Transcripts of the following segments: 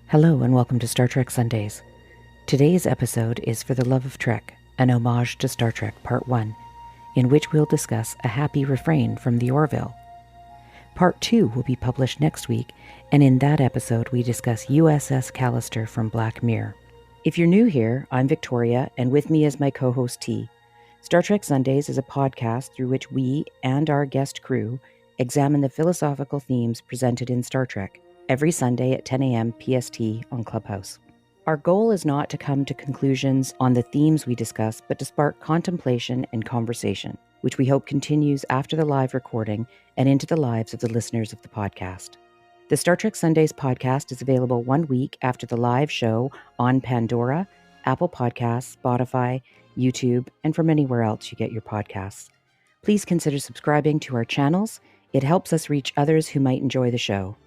Hello and welcome to Star Trek Sundays. Today's episode is For the Love of Trek, an homage to Star Trek Part 1, in which we'll discuss a happy refrain from the Orville. Part 2 will be published next week, and in that episode we discuss USS Callister from Black Mirror. If you're new here, I'm Victoria, and with me is my co-host T. Star Trek Sundays is a podcast through which we and our guest crew examine the philosophical themes presented in Star Trek, every Sunday at 10 a.m. PST on Clubhouse. Our goal is not to come to conclusions on the themes we discuss, but to spark contemplation and conversation, which we hope continues after the live recording and into the lives of the listeners of the podcast. The Star Trek Sundays podcast is available 1 week after the live show on Pandora, Apple Podcasts, Spotify, YouTube, and from anywhere else you get your podcasts. Please consider subscribing to our channels. It helps us reach others who might enjoy the show.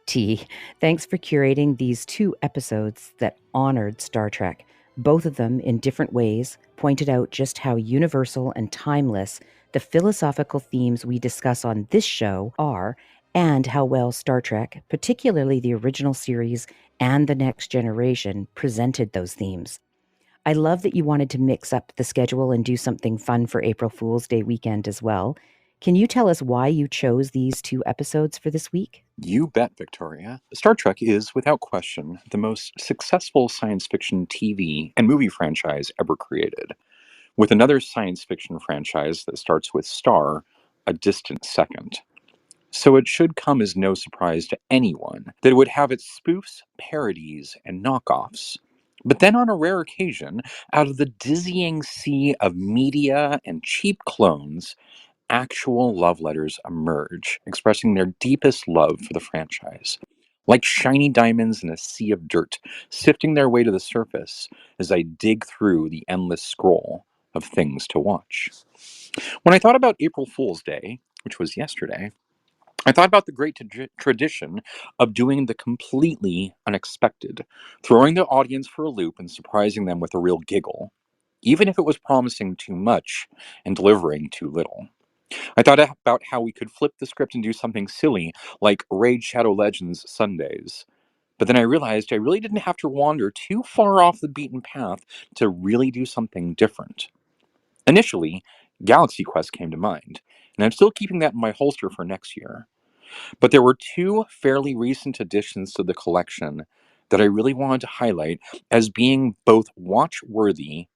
T, thanks for curating these 2 episodes that honored Star Trek. Both of them, in different ways, pointed out just how universal and timeless the philosophical themes we discuss on this show are, and how well Star Trek, particularly the original series and The Next Generation, presented those themes. I love that you wanted to mix up the schedule and do something fun for April Fool's Day weekend as well. Can you tell us why you chose these 2 episodes for this week? You bet, Victoria. Star Trek is, without question, the most successful science fiction TV and movie franchise ever created, with another science fiction franchise that starts with Star a distant second. So it should come as no surprise to anyone that it would have its spoofs, parodies, and knockoffs. But then on a rare occasion, out of the dizzying sea of media and cheap clones, actual love letters emerge, expressing their deepest love for the franchise. Like shiny diamonds in a sea of dirt, sifting their way to the surface as I dig through the endless scroll of things to watch. When I thought about April Fool's Day, which was yesterday, I thought about the great tradition of doing the completely unexpected, throwing the audience for a loop and surprising them with a real giggle, even if it was promising too much and delivering too little. I thought about how we could flip the script and do something silly, like Raid Shadow Legends Sundays. But then I realized I really didn't have to wander too far off the beaten path to really do something different. Initially, Galaxy Quest came to mind, and I'm still keeping that in my holster for next year. But there were 2 fairly recent additions to the collection that I really wanted to highlight as being both watch-worthy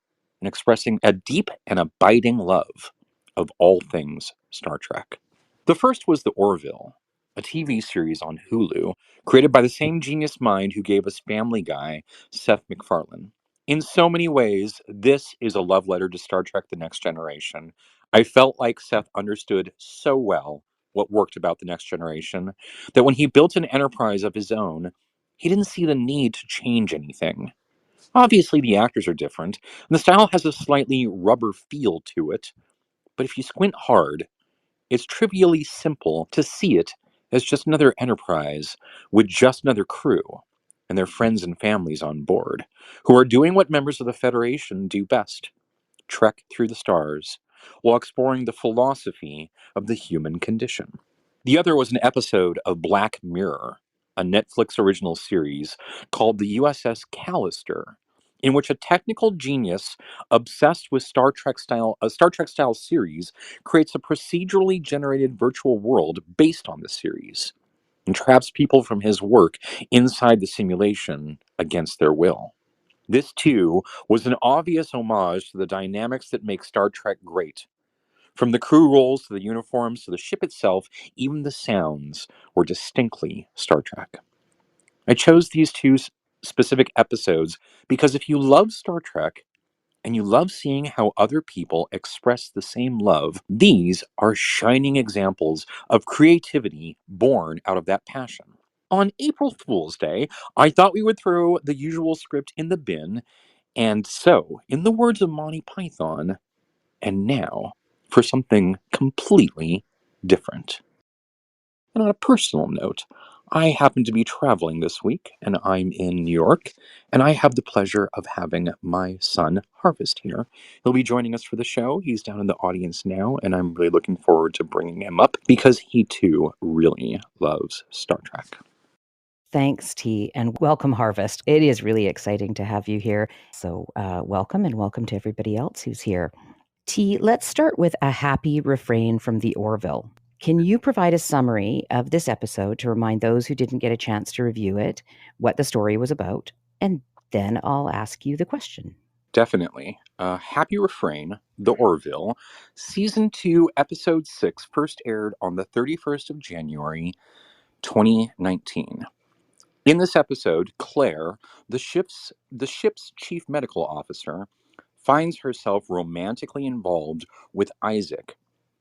and expressing a deep and abiding love of all things Star Trek. The first was The Orville, a TV series on Hulu, created by the same genius mind who gave us Family Guy, Seth MacFarlane. In so many ways, this is a love letter to Star Trek The Next Generation. I felt like Seth understood so well what worked about The Next Generation that when he built an enterprise of his own, he didn't see the need to change anything. Obviously, the actors are different, and the style has a slightly rubber feel to it, but if you squint hard, it's trivially simple to see it as just another enterprise with just another crew and their friends and families on board, who are doing what members of the Federation do best: trek through the stars while exploring the philosophy of the human condition. The other was an episode of Black Mirror, a Netflix original series called the USS Callister, in which a technical genius obsessed with a Star Trek style series creates a procedurally generated virtual world based on the series and traps people from his work inside the simulation against their will. This, too, was an obvious homage to the dynamics that make Star Trek great. From the crew roles to the uniforms to the ship itself, even the sounds were distinctly Star Trek. I chose these 2 specific episodes because if you love Star Trek and you love seeing how other people express the same love, these are shining examples of creativity born out of that passion. On April Fool's Day, I thought we would throw the usual script in the bin, and so, in the words of Monty Python, and now for something completely different. And on a personal note, I happen to be traveling this week, and I'm in New York, and I have the pleasure of having my son, Harvest, here. He'll be joining us for the show. He's down in the audience now, and I'm really looking forward to bringing him up because he, too, really loves Star Trek. Thanks, T, and welcome, Harvest. It is really exciting to have you here. So, welcome, and welcome to everybody else who's here. T, let's start with a happy refrain from the Orville. Can you provide a summary of this episode to remind those who didn't get a chance to review it what the story was about? And then I'll ask you the question. Definitely. Happy Refrain, The Orville, Season 2, Episode 6, first aired on the 31st of January, 2019. In this episode, Claire, the ship's chief medical officer, finds herself romantically involved with Isaac,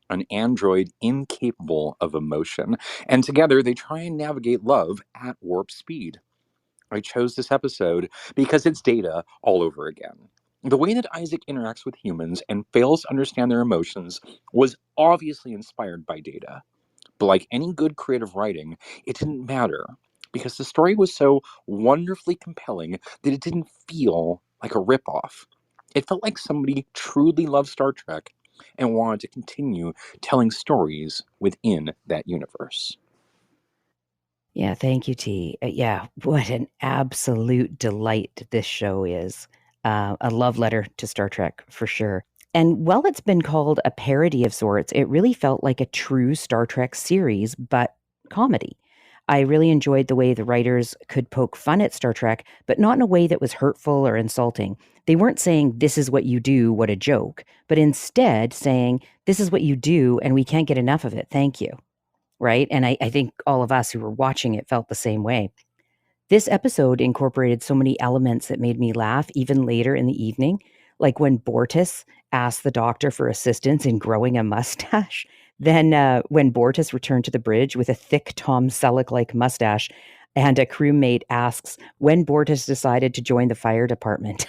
an android incapable of emotion, and together they try and navigate love at warp speed. I chose this episode because it's Data all over again. The way that Isaac interacts with humans and fails to understand their emotions was obviously inspired by Data. But like any good creative writing, it didn't matter because the story was so wonderfully compelling that it didn't feel like a ripoff. It felt like somebody truly loved Star Trek and wanted to continue telling stories within that universe. Yeah, thank you, T. Yeah, what an absolute delight this show is. A love letter to Star Trek, for sure. And while it's been called a parody of sorts, it really felt like a true Star Trek series, but comedy. I really enjoyed the way the writers could poke fun at Star Trek, but not in a way that was hurtful or insulting. They weren't saying, "This is what you do, what a joke," but instead saying, "This is what you do, and we can't get enough of it. Thank you." Right? And I think all of us who were watching it felt the same way. This episode incorporated so many elements that made me laugh even later in the evening, like when Bortus asked the doctor for assistance in growing a mustache. Then, when Bortus returned to the bridge with a thick Tom Selleck-like mustache, and a crewmate asks when Bortus decided to join the fire department.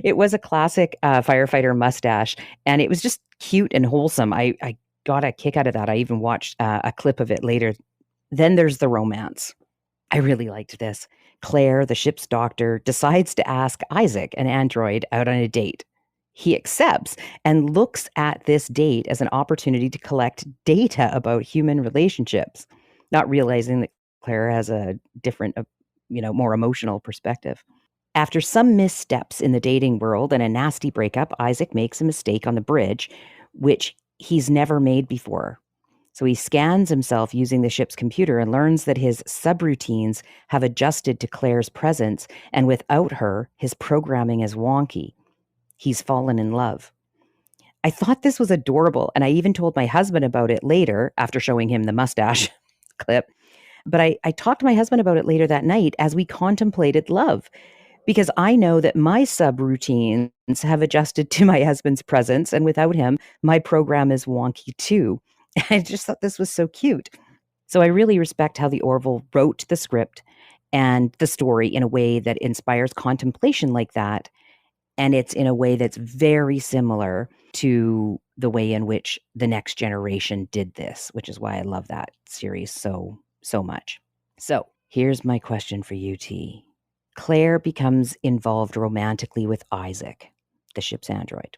It was a classic firefighter mustache, and it was just cute and wholesome. I got a kick out of that. I even watched a clip of it later. Then there's the romance. I really liked this. Claire, the ship's doctor, decides to ask Isaac, an android, out on a date. He accepts and looks at this date as an opportunity to collect data about human relationships, not realizing that Claire has a different, more emotional perspective. After some missteps in the dating world and a nasty breakup, Isaac makes a mistake on the bridge, which he's never made before. So he scans himself using the ship's computer and learns that his subroutines have adjusted to Claire's presence, and without her, his programming is wonky. He's fallen in love. I thought this was adorable, and I even told my husband about it later after showing him the mustache clip. But I talked to my husband about it later that night as we contemplated love, because I know that my subroutines have adjusted to my husband's presence, and without him, my program is wonky too. I just thought this was so cute. So I really respect how the Orville wrote the script and the story in a way that inspires contemplation like that. And it's in a way that's very similar to the way in which The Next Generation did this, which is why I love that series so much. So here's my question for you, T. Claire becomes involved romantically with Isaac, the ship's android,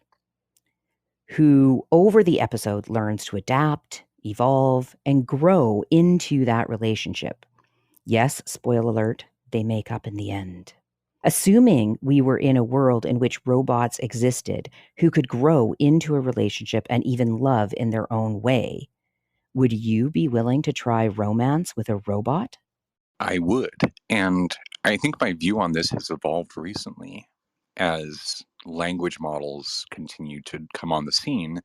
who over the episode learns to adapt, evolve, and grow into that relationship. Yes, spoiler alert, they make up in the end. Assuming we were in a world in which robots existed who could grow into a relationship and even love in their own way, would you be willing to try romance with a robot? I would. And I think my view on this has evolved recently as language models continue to come on the scene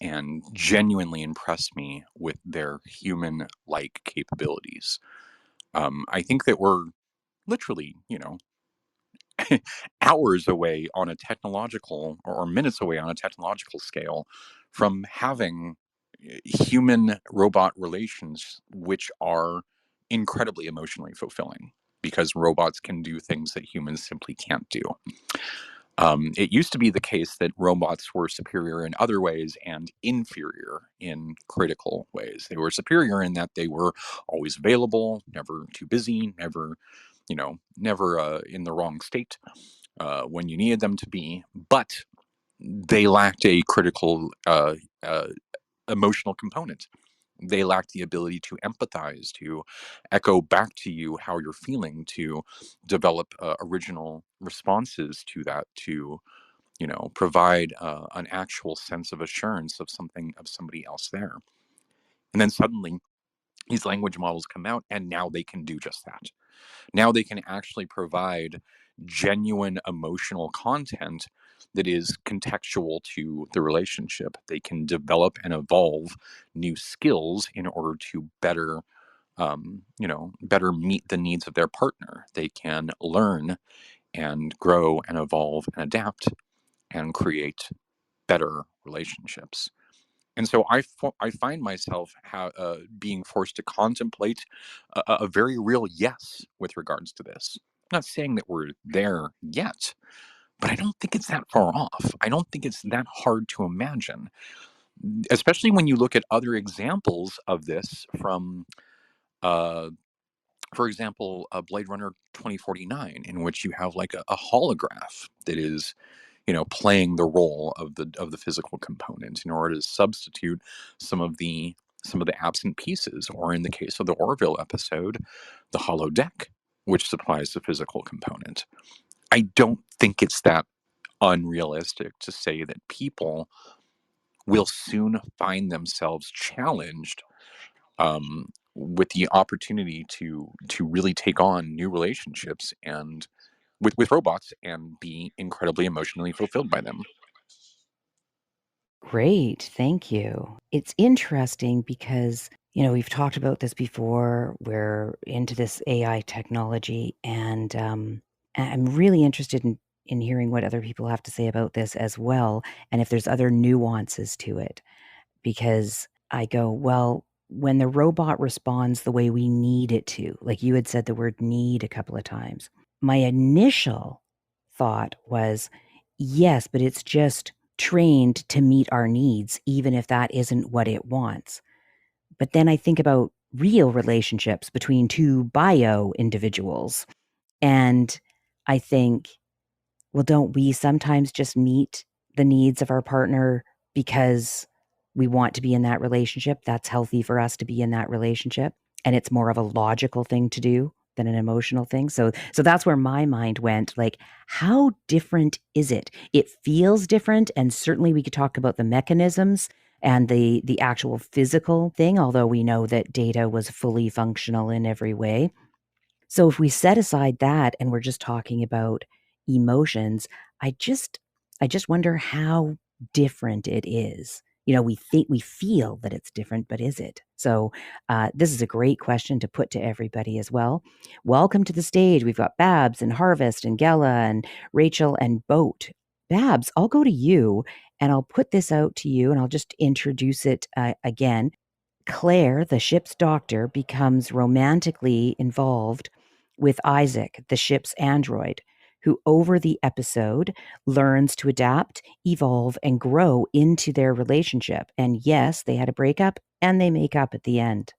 and genuinely impress me with their human like capabilities. I think that we're literally, hours away on a technological or minutes away on a technological scale from having human robot relations which are incredibly emotionally fulfilling because robots can do things that humans simply can't do. It used to be the case that robots were superior in other ways and inferior in critical ways. They were superior in that they were always available, never too busy, never in the wrong state when you needed them to be, but they lacked a critical emotional component. They lack the ability to empathize, to echo back to you how you're feeling, to develop original responses to that, to provide an actual sense of assurance of somebody else there. And then suddenly these language models come out, and now they can do just that. Now they can actually provide genuine emotional content that is contextual to the relationship. They can develop and evolve new skills in order to better meet the needs of their partner. They can learn and grow and evolve and adapt and create better relationships. And so I find myself being forced to contemplate a very real yes with regards to this. I'm not saying that we're there yet, but I don't think it's that far off. I don't think it's that hard to imagine, especially when you look at other examples of this from, uh, for example, Blade Runner 2049, in which you have like a holograph that is playing the role of the physical component in order to substitute some of the some of the absent pieces, or in the case of the Orville episode, the holodeck, which supplies the physical component. I don't think it's that unrealistic to say that people will soon find themselves challenged with the opportunity to really take on new relationships and with robots and be incredibly emotionally fulfilled by them. Great, thank you. It's interesting because, we've talked about this before. We're into this AI technology, and I'm really interested in hearing what other people have to say about this as well, and if there's other nuances to it. Because I go, well, when the robot responds the way we need it to, like you had said the word need a couple of times, my initial thought was, yes, but it's just trained to meet our needs, even if that isn't what it wants. But then I think about real relationships between two bio individuals. And I think, well, don't we sometimes just meet the needs of our partner because we want to be in that relationship? That's healthy for us to be in that relationship. And it's more of a logical thing to do than an emotional thing. So that's where my mind went. Like, how different is it? It feels different. And certainly we could talk about the mechanisms and the actual physical thing, although we know that Data was fully functional in every way. So if we set aside that and we're just talking about emotions, I just I just wonder how different it is. We feel that it's different, but is it? So this is a great question to put to everybody as well. Welcome to the stage. We've got Babs and Harvest and Gela and Rachel and Boat. Babs, I'll go to you and I'll put this out to you and I'll just introduce it again. Claire, the ship's doctor, becomes romantically involved with Isaac, the ship's android, who over the episode learns to adapt, evolve, and grow into their relationship. And yes, they had a breakup and they make up at the end.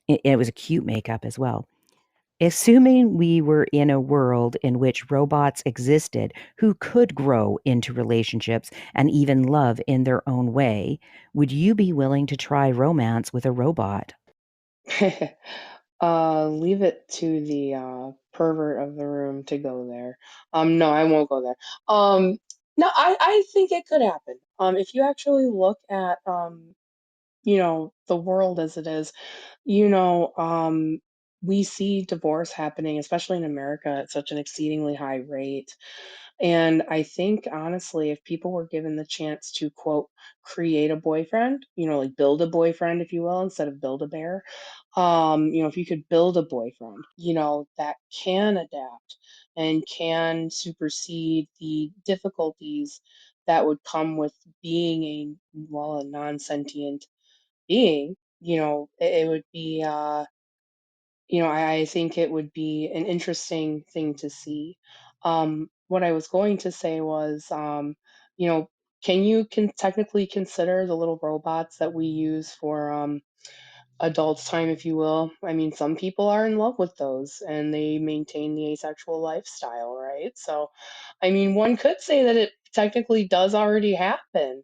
It was a cute makeup as well. Assuming we were in a world in which robots existed who could grow into relationships and even love in their own way, would you be willing to try romance with a robot? Leave it to the pervert of the room to go there. No, I won't go there. No, I think it could happen. If you actually look at the world as it is, you know, um, we see divorce happening, especially in America, at such an exceedingly high rate. And I think honestly, if people were given the chance to quote create a boyfriend, like build a boyfriend, if you will, instead of build a bear, if you could build a boyfriend, that can adapt and can supersede the difficulties that would come with being a non-sentient being, it would be I think it would be an interesting thing to see. What I was going to say was, you know, can technically consider the little robots that we use for adults time, if you will. I mean, some people are in love with those and they maintain the asexual lifestyle, right? So, I mean, one could say that it technically does already happen.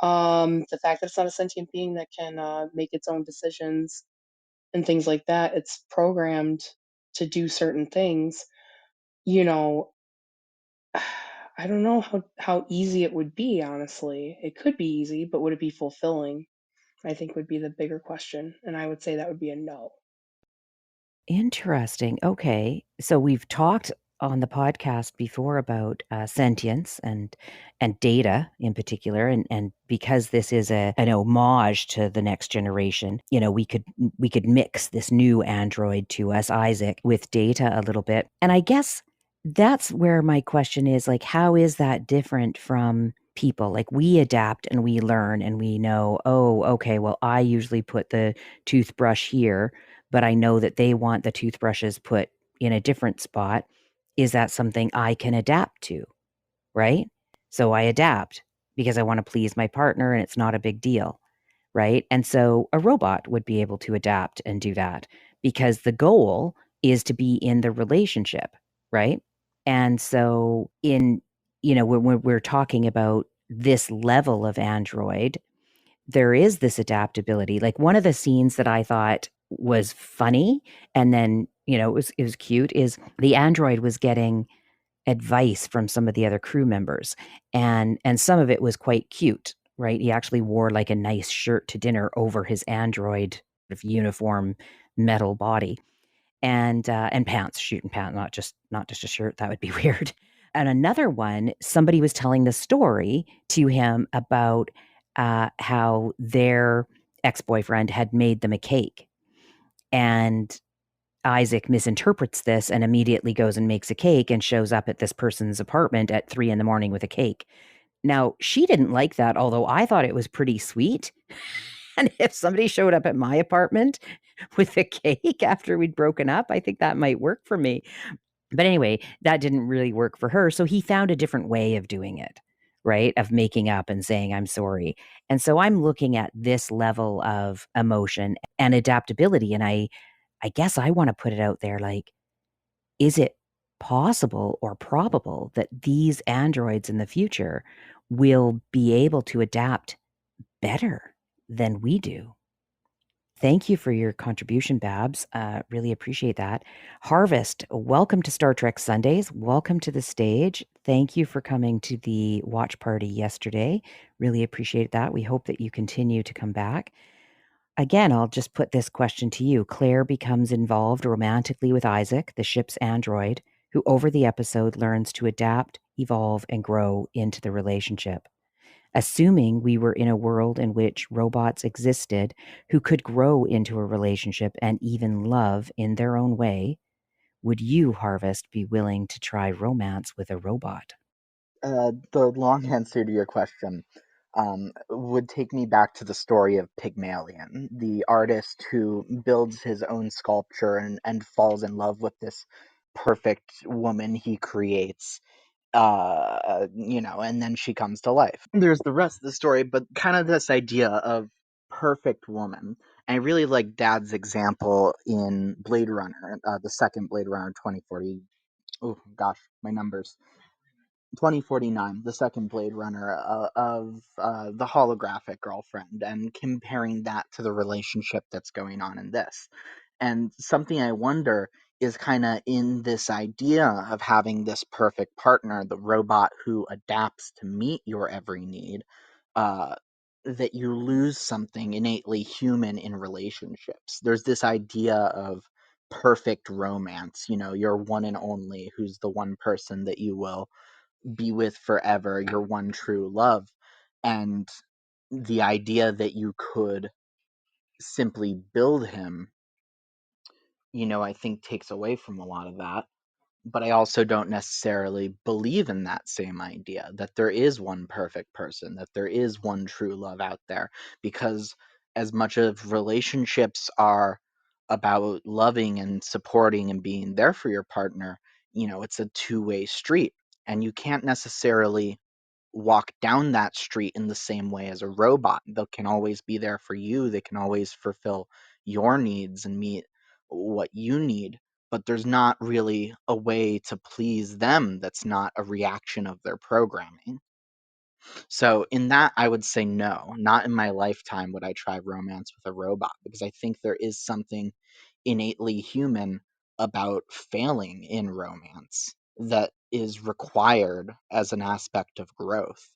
The fact that it's not a sentient being that can make its own decisions and things like that, it's programmed to do certain things. You know, I don't know how easy it would be, honestly. It could be easy, but would it be fulfilling? I think would be the bigger question, and I would say that would be a no. Interesting. Okay. So we've talked on the podcast before about sentience and data in particular, and because this is an homage to the next generation, we could mix this new android to us, Isaac, with data a little bit. And I guess that's where my question is, like, how is that different from people? Like, we adapt and we learn and we know, oh, okay, well, I usually put the toothbrush here, but I know that they want the toothbrushes put in a different spot. Is that something I can adapt to? Right. So I adapt because I want to please my partner and it's not a big deal. Right. And so a robot would be able to adapt and do that because the goal is to be in the relationship. Right. And so when we're talking about this level of android, there is this adaptability. Like, one of the scenes that I thought was funny, and then, it was cute, is the android was getting advice from some of the other crew members, and some of it was quite cute, right? He actually wore, like, a nice shirt to dinner over his android sort of uniform metal body, and pants, shooting pants, not just a shirt. That would be weird. And another one, somebody was telling the story to him about how their ex-boyfriend had made them a cake, and Isaac misinterprets this and immediately goes and makes a cake and shows up at this person's apartment at 3 in the morning with a cake. Now, she didn't like that, although I thought it was pretty sweet. And if somebody showed up at my apartment with a cake after we'd broken up, I think that might work for me. But anyway, that didn't really work for her. So he found a different way of doing it, right? Of making up and saying, I'm sorry. And so I'm looking at this level of emotion and adaptability. And I guess I want to put it out there, like, is it possible or probable that these androids in the future will be able to adapt better than we do? Thank you for your contribution, Babs. Really appreciate that. Harvest, welcome to Star Trek Sundays. Welcome to the stage. Thank you for coming to the watch party yesterday. Really appreciate that. We hope that you continue to come back. Again, I'll just put this question to you. Claire becomes involved romantically with Isaac, the ship's android, who over the episode learns to adapt, evolve, and grow into the relationship. Assuming we were in a world in which robots existed who could grow into a relationship and even love in their own way, would you, Harvest, be willing to try romance with a robot? The long answer to your question would take me back to the story of Pygmalion, the artist who builds his own sculpture and falls in love with this perfect woman he creates, and then she comes to life. There's the rest of the story, but kind of this idea of perfect woman. And I really like Dad's example in Blade Runner, the second Blade Runner 2040. Oh gosh, my numbers. 2049, the second Blade Runner, of the holographic girlfriend, and comparing that to the relationship that's going on in this. And something I wonder is kind of in this idea of having this perfect partner, the robot who adapts to meet your every need, uh, that you lose something innately human in relationships. There's this idea of perfect romance, your one and only, who's the one person that you will be with forever, your one true love. And the idea that you could simply build him, I think takes away from a lot of that. But I also don't necessarily believe in that same idea that there is one perfect person, that there is one true love out there. Because as much of relationships are about loving and supporting and being there for your partner, it's a two-way street. And you can't necessarily walk down that street in the same way as a robot. They can always be there for you. They can always fulfill your needs and meet what you need. But there's not really a way to please them that's not a reaction of their programming. So in that, I would say no. Not in my lifetime would I try romance with a robot, because I think there is something innately human about failing in romance that is required as an aspect of growth.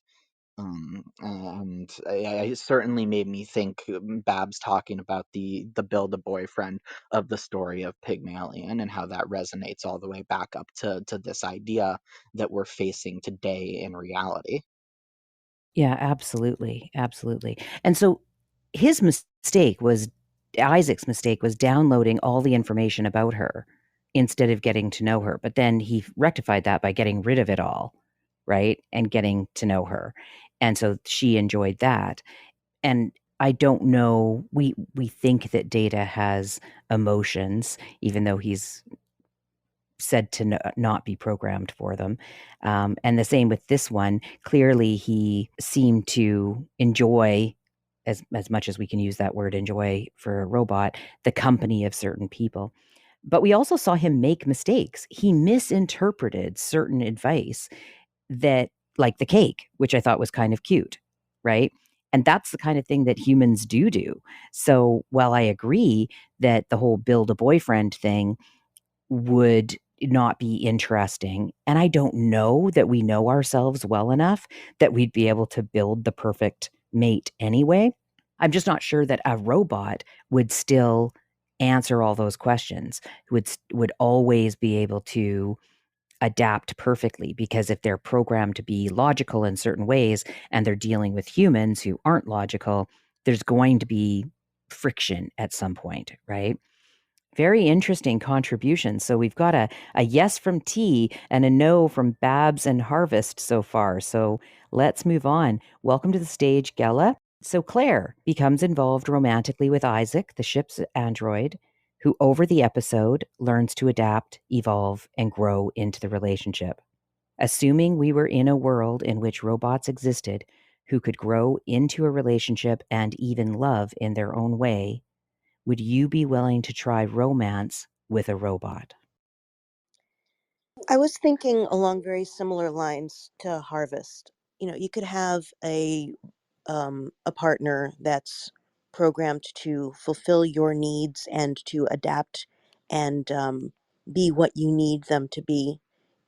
And it certainly made me think, Babs talking about the build a boyfriend of the story of Pygmalion, and how that resonates all the way back up to this idea that we're facing today in reality. Yeah, absolutely, absolutely. And so his Isaac's mistake was downloading all the information about her instead of getting to know her. But then he rectified that by getting rid of it all, right? And getting to know her. And so she enjoyed that. And I don't know, we think that Data has emotions, even though he's said to not be programmed for them. And the same with this one. Clearly, he seemed to enjoy, as much as we can use that word enjoy for a robot, the company of certain people. But we also saw him make mistakes. He misinterpreted certain advice that, like the cake, which I thought was kind of cute, right? And that's the kind of thing that humans do. So while I agree that the whole build a boyfriend thing would not be interesting. And I don't know that we know ourselves well enough that we'd be able to build the perfect mate anyway. I'm just not sure that a robot would still answer all those questions, would always be able to adapt perfectly, because if they're programmed to be logical in certain ways and they're dealing with humans who aren't logical, there's going to be friction at some point, right? Very interesting contribution. So we've got a yes from T and a no from Babs and Harvest so far. So let's move on. Welcome to the stage, Gela. So Claire becomes involved romantically with Isaac, the ship's android, who over the episode learns to adapt, evolve, and grow into the relationship. Assuming we were in a world in which robots existed who could grow into a relationship and even love in their own way, would you be willing to try romance with a robot? I was thinking along very similar lines to Harvest. You could have a partner that's programmed to fulfill your needs and to adapt and be what you need them to be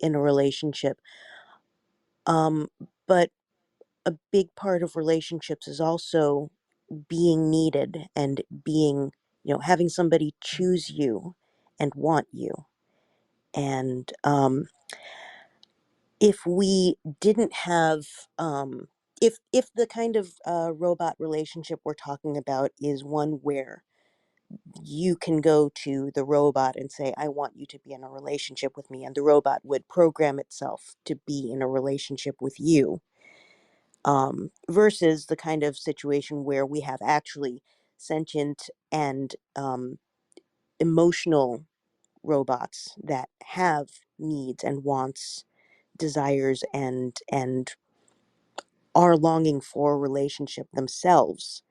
in a relationship. Um, but a big part of relationships is also being needed and having somebody choose you and want you. And if we didn't have if the kind of robot relationship we're talking about is one where you can go to the robot and say, I want you to be in a relationship with me, and the robot would program itself to be in a relationship with you, versus the kind of situation where we have actually sentient and emotional robots that have needs and wants, desires, and are longing for a relationship themselves.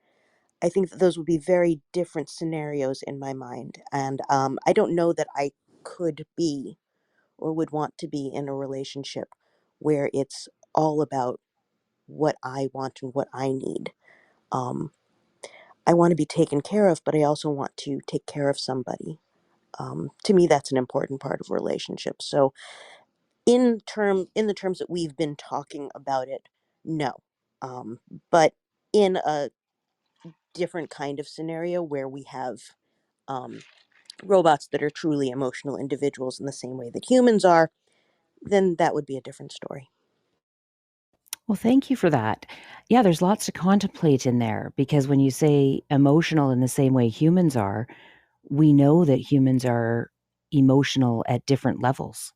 I think that those would be very different scenarios in my mind. And I don't know that I could be or would want to be in a relationship where it's all about what I want and what I need. Um, I want to be taken care of, but I also want to take care of somebody. To me, that's an important part of relationships. So, in the terms that we've been talking about it, no. Um, but in a different kind of scenario where we have um, robots that are truly emotional individuals in the same way that humans are, then that would be a different story. Well, thank you for that. Yeah, there's lots to contemplate in there, because when you say emotional in the same way humans are, we know that humans are emotional at different levels,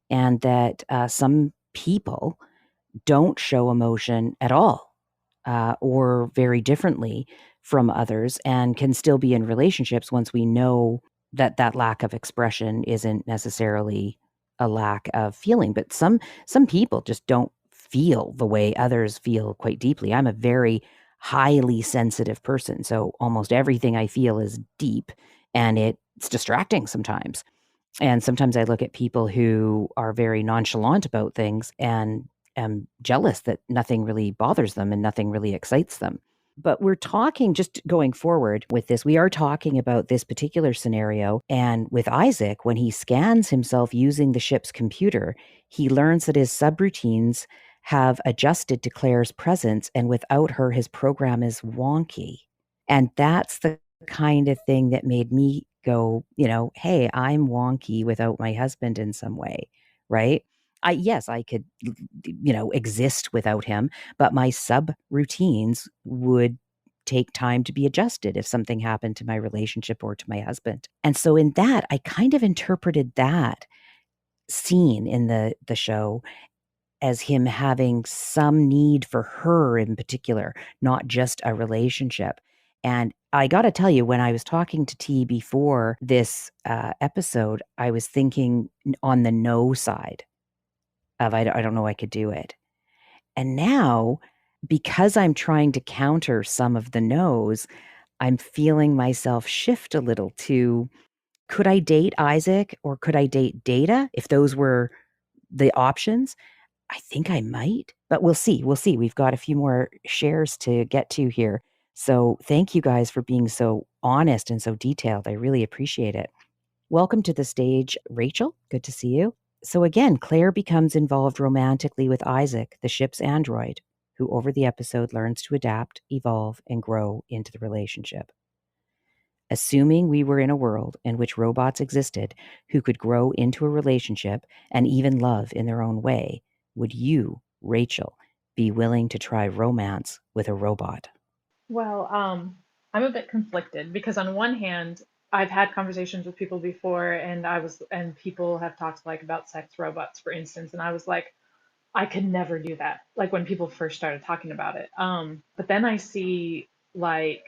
and that some people don't show emotion at all, or very differently from others, and can still be in relationships once we know that that lack of expression isn't necessarily a lack of feeling. But some people just don't feel the way others feel quite deeply. I'm a very highly sensitive person, so almost everything I feel is deep, and it's distracting sometimes. And sometimes I look at people who are very nonchalant about things, and am jealous that nothing really bothers them and nothing really excites them. But we're talking, just going forward with this, we are talking about this particular scenario. And with Isaac, when he scans himself using the ship's computer, he learns that his subroutines have adjusted to Claire's presence, and without her, his program is wonky. And that's the kind of thing that made me go, hey, I'm wonky without my husband in some way, right? Yes, I could, exist without him, but my subroutines would take time to be adjusted if something happened to my relationship or to my husband. And so in that, I kind of interpreted that scene in the show as him having some need for her in particular, not just a relationship. And I got to tell you, when I was talking to T before this episode, I was thinking on the no side of I don't know I could do it. And now, because I'm trying to counter some of the no's, I'm feeling myself shift a little to, could I date Isaac or could I date Data if those were the options? I think I might, but we'll see. We'll see. We've got a few more shares to get to here. So thank you guys for being so honest and so detailed. I really appreciate it. Welcome to the stage, Rachel. Good to see you. So again, Claire becomes involved romantically with Isaac, the ship's android, who over the episode learns to adapt, evolve, and grow into the relationship. Assuming we were in a world in which robots existed who could grow into a relationship and even love in their own way, would you, Rachel, be willing to try romance with a robot? Well, I'm a bit conflicted because on one hand, I've had conversations with people before, and people have talked like about sex robots, for instance, and I was like, I could never do that. Like when people first started talking about it. But then I see like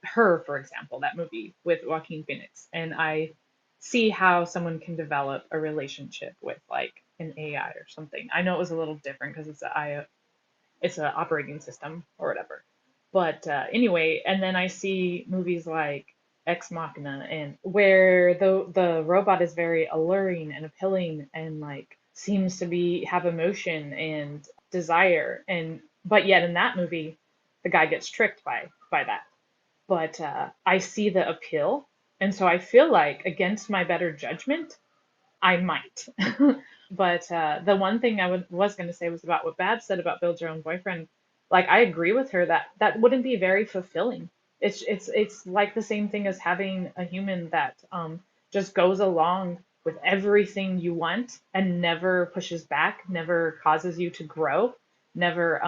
Her, for example, that movie with Joaquin Phoenix, and I see how someone can develop a relationship with like an AI or something. I know it was a little different because it's an operating system or whatever. But anyway, and then I see movies like Ex Machina, and where the robot is very alluring and appealing and like seems to be have emotion and desire, and but yet in that movie, the guy gets tricked by that. But I see the appeal, and so I feel like against my better judgment, I might. But the one thing was going to say was about what Bab said about build your own boyfriend. Like I agree with her that that wouldn't be very fulfilling. It's like the same thing as having a human that just goes along with everything you want and never pushes back, never causes you to grow, never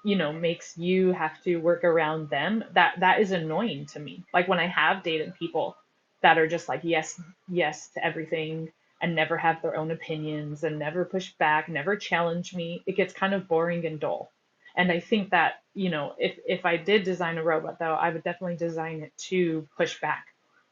makes you have to work around them. That is annoying to me. Like when I have dated people that are just like yes, yes to everything and never have their own opinions and never push back, never challenge me, it gets kind of boring and dull. And I think that, if I did design a robot though, I would definitely design it to push back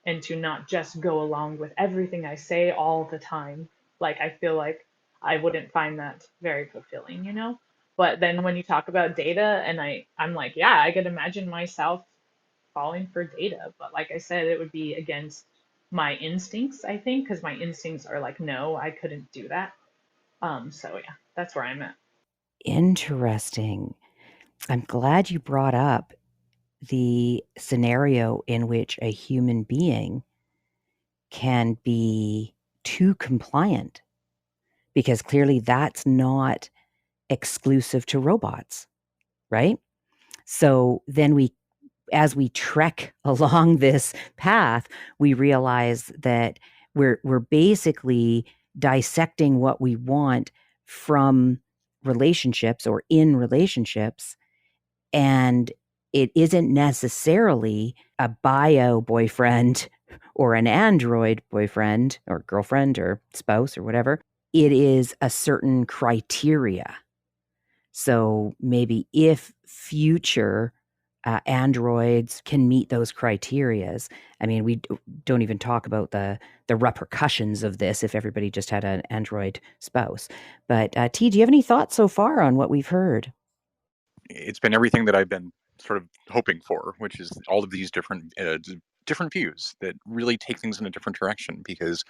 and to not just go along with everything I say all the time. Like I feel like I wouldn't find that very fulfilling. But then when you talk about Data, and I'm like, yeah, I could imagine myself falling for Data. But like I said, it would be against my instincts, I think, because my instincts are like, no, I couldn't do that. So yeah, that's where I'm at. Interesting. I'm glad you brought up the scenario in which a human being can be too compliant, because clearly that's not exclusive to robots, right? So then as we trek along this path, we realize that we're basically dissecting what we want from relationships or in relationships, and it isn't necessarily a bio boyfriend or an android boyfriend or girlfriend or spouse or whatever. It is a certain criteria. So maybe if future androids can meet those criterias, I mean, we don't even talk about the repercussions of this if everybody just had an android spouse. But T, do you have any thoughts so far on what we've heard? It's been everything that I've been sort of hoping for, which is all of these different views that really take things in a different direction. Because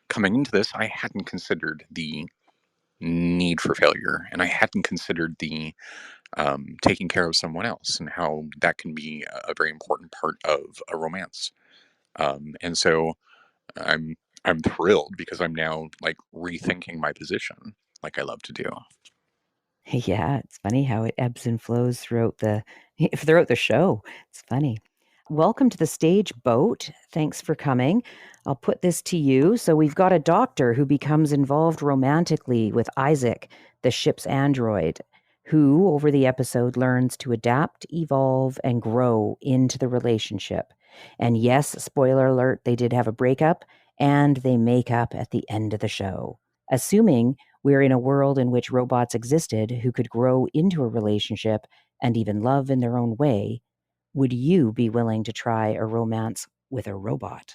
coming into this, I hadn't considered the need for failure, and I hadn't considered the taking care of someone else and how that can be a very important part of a romance. And so I'm I'm thrilled because I'm now like rethinking my position, like I love to do. Yeah, it's funny how it ebbs and flows throughout the throughout the show. It's funny. Welcome to the stage, Boat. Thanks for coming. I'll put this to you. So we've got a doctor who becomes involved romantically with Isaac, the ship's android, who over the episode learns to adapt, evolve, and grow into the relationship. And yes, spoiler alert, they did have a breakup and they make up at the end of the show. Assuming we're in a world in which robots existed who could grow into a relationship and even love in their own way, would you be willing to try a romance with a robot?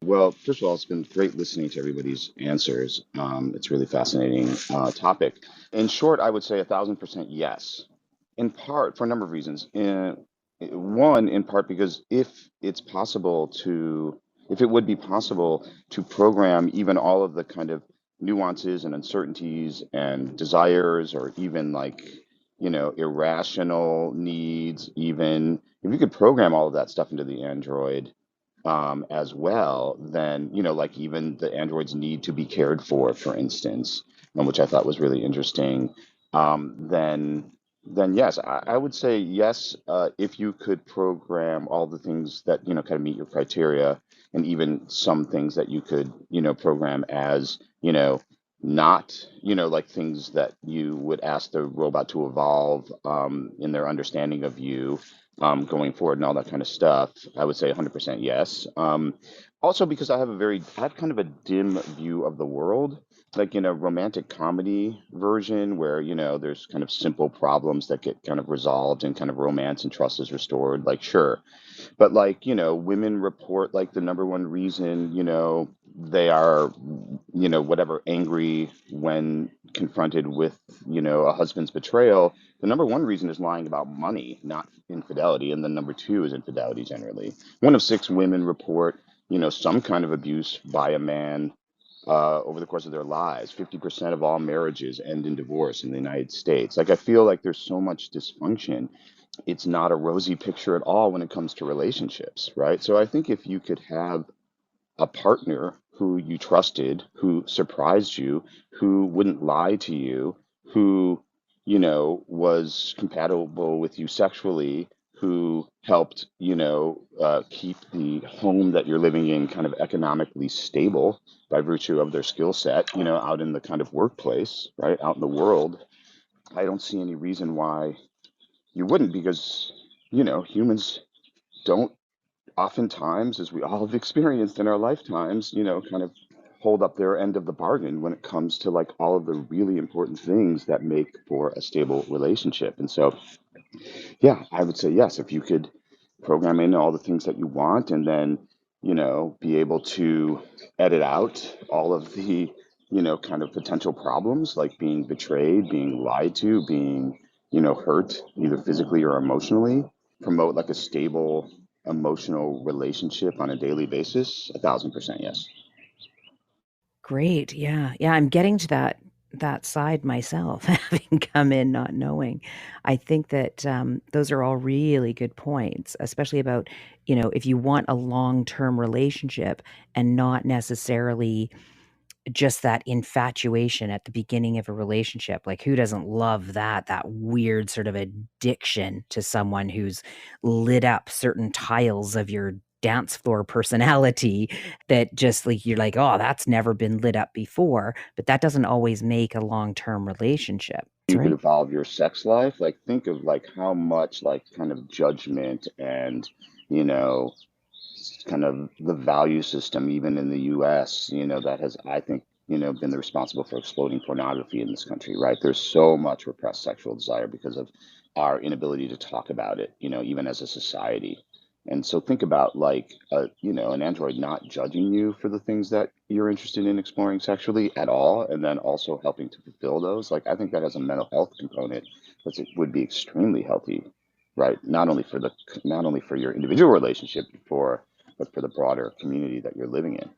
Well, first of all, it's been great listening to everybody's answers. It's a really fascinating topic. In short, I would say 1,000% yes. In part for a number of reasons. One, in part because if it would be possible to program even all of the kind of nuances and uncertainties and desires, or even like, irrational needs, even if you could program all of that stuff into the Android as well, then, like even the androids need to be cared for instance, which I thought was really interesting. Then yes, I would say yes, if you could program all the things that, kind of meet your criteria, and even some things that you could, program as, not, like things that you would ask the robot to evolve in their understanding of you going forward and all that kind of stuff. I would say 100% yes. Also, because I have kind of a dim view of the world, like in a romantic comedy version where, there's kind of simple problems that get kind of resolved and kind of romance and trust is restored. Like, sure, but like, women report like the number one reason, they are, whatever, angry when confronted with, a husband's betrayal. The number one reason is lying about money, not infidelity. And then number two is infidelity generally. One of six women report, some kind of abuse by a man over the course of their lives. 50% of all marriages end in divorce in the United States. Like, I feel like there's so much dysfunction. It's not a rosy picture at all when it comes to relationships, right? So I think if you could have a partner who you trusted, who surprised you, who wouldn't lie to you, who, was compatible with you sexually, who helped, keep the home that you're living in kind of economically stable by virtue of their skill set, out in the kind of workplace, right, out in the world, I don't see any reason why you wouldn't, because, humans don't oftentimes, as we all have experienced in our lifetimes, kind of hold up their end of the bargain when it comes to like all of the really important things that make for a stable relationship. And so, yeah, I would say yes, if you could program in all the things that you want, and then, be able to edit out all of the, kind of potential problems like being betrayed, being lied to, being, hurt either physically or emotionally, promote like a stable emotional relationship on a daily basis, 1,000% yes. Great. Yeah. Yeah, I'm getting to that side myself, having come in not knowing. I think that those are all really good points, especially about, if you want a long-term relationship and not necessarily just that infatuation at the beginning of a relationship. Like, who doesn't love that weird sort of addiction to someone who's lit up certain tiles of your dance floor personality that just like you're like, oh, that's never been lit up before, but that doesn't always make a long-term relationship. That's You could right. evolve your sex life. Like, think of like how much like kind of judgment and, you know, kind of the value system, even in the US, that has, I think, been the responsible for exploding pornography in this country, right? There's so much repressed sexual desire because of our inability to talk about it, even as a society. And so think about like, an android not judging you for the things that you're interested in exploring sexually at all, and then also helping to fulfill those. Like, I think that has a mental health component that it would be extremely healthy, right? Not only for your individual relationship, but for the broader community that you're living in.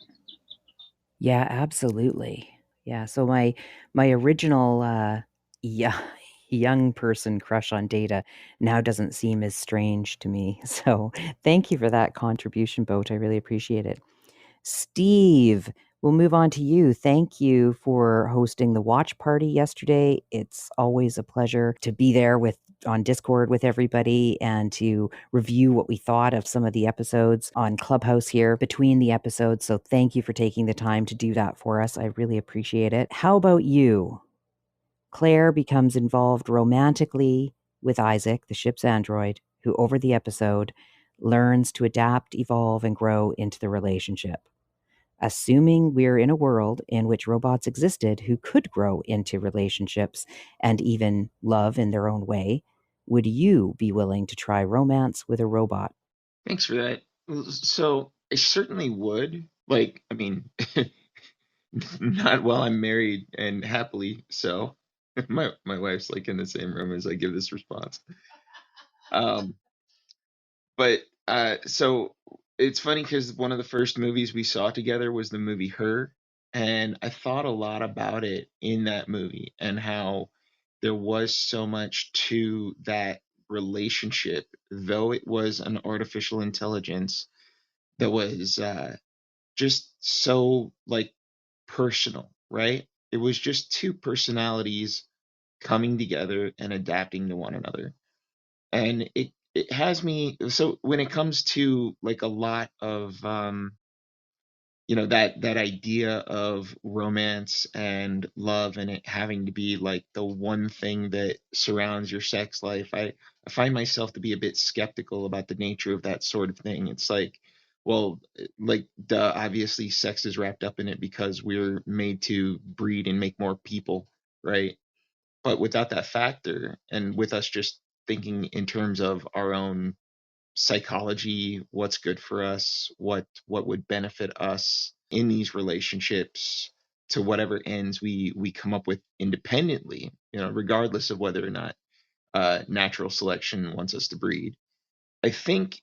Yeah, absolutely. Yeah. So my original yeah, young person crush on Data now doesn't seem as strange to me. So thank you for that contribution, Boat. I really appreciate it. Steve, we'll move on to you. Thank you for hosting the watch party yesterday. It's always a pleasure to be there with on Discord with everybody and to review what we thought of some of the episodes on Clubhouse here between the episodes. So thank you for taking the time to do that for us. I really appreciate it. How about you? Claire becomes involved romantically with Isaac, the ship's android, who over the episode learns to adapt, evolve, and grow into the relationship. Assuming we're in a world in which robots existed who could grow into relationships and even love in their own way, would you be willing to try romance with a robot? Thanks for that. So I certainly would. Like, I mean, not while I'm married and happily so. My wife's like in the same room as I give this response. Um, but so it's funny because one of the first movies we saw together was the movie Her, and I thought a lot about it in that movie and how there was so much to that relationship, though it was an artificial intelligence that was just so like personal, right? It was just two personalities coming together and adapting to one another. And it has me so when it comes to like a lot of that idea of romance and love and it having to be like the one thing that surrounds your sex life, I find myself to be a bit skeptical about the nature of that sort of thing. It's like, well, like duh, obviously sex is wrapped up in it because we're made to breed and make more people, right? But without that factor and with us just thinking in terms of our own psychology, what's good for us, what would benefit us in these relationships to whatever ends we come up with independently, regardless of whether or not natural selection wants us to breed. I think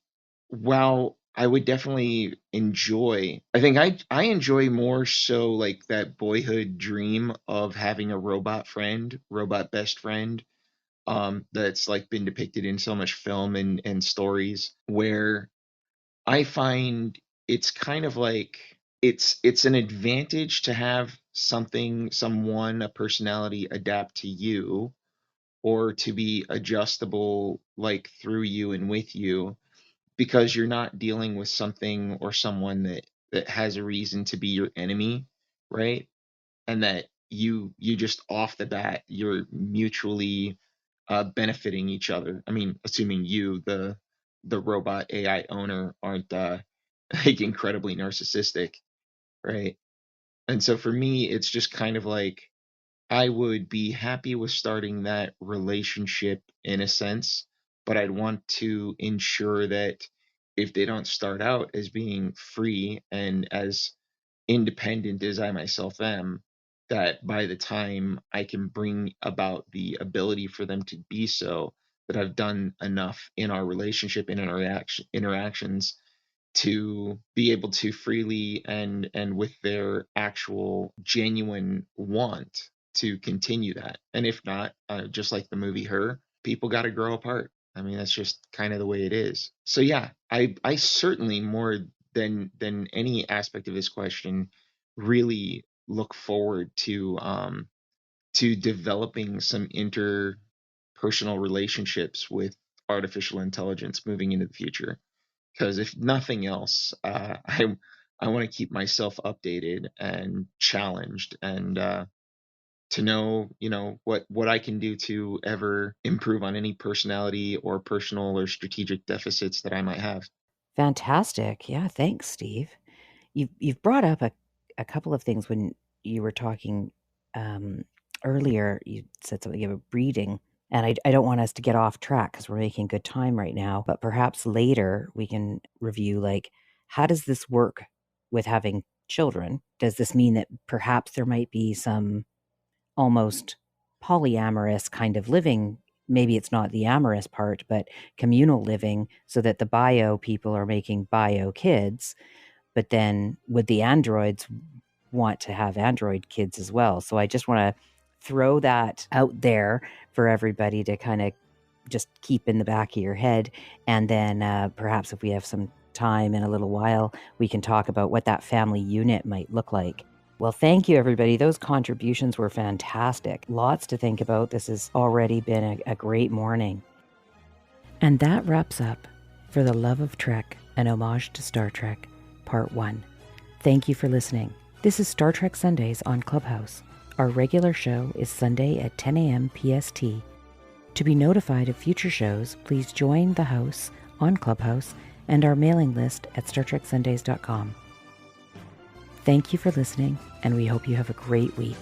while I would definitely I think I enjoy more so like that boyhood dream of having a robot friend, robot best friend, that's like been depicted in so much film and stories where I find it's kind of like it's an advantage to have someone, a personality adapt to you or to be adjustable like through you and with you because you're not dealing with something or someone that has a reason to be your enemy, right? And that you just off the bat you're mutually benefiting each other. I mean, assuming you, the robot AI owner, aren't like incredibly narcissistic, right? And so for me, it's just kind of like I would be happy with starting that relationship in a sense, but I'd want to ensure that if they don't start out as being free and as independent as I myself am, that by the time I can bring about the ability for them to be so, that I've done enough in our relationship and in our interactions to be able to freely and with their actual genuine want to continue that. And if not, just like the movie Her, people got to grow apart. I mean, that's just kind of the way it is. So yeah, I certainly more than any aspect of this question really look forward to developing some interpersonal relationships with artificial intelligence moving into the future, because if nothing else, I want to keep myself updated and challenged and to know, what I can do to ever improve on any personality or personal or strategic deficits that I might have. Fantastic. Yeah, thanks, Steve. You've brought up a couple of things when you were talking um, earlier. You said something about breeding, and I don't want us to get off track because we're making good time right now. But perhaps later we can review like how does this work with having children? Does this mean that perhaps there might be some almost polyamorous kind of living? Maybe it's not the amorous part, but communal living, so that the bio people are making bio kids, but then would the androids want to have Android kids as well. So I just want to throw that out there for everybody to kind of just keep in the back of your head. And then perhaps if we have some time in a little while, we can talk about what that family unit might look like. Well, thank you, everybody. Those contributions were fantastic. Lots to think about. This has already been a great morning. And that wraps up For the Love of Trek, an homage to Star Trek, Part 1. Thank you for listening. This is Star Trek Sundays on Clubhouse. Our regular show is Sunday at 10 a.m. PST. To be notified of future shows, please join the house on Clubhouse and our mailing list at StarTrekSundays.com. Thank you for listening, and we hope you have a great week.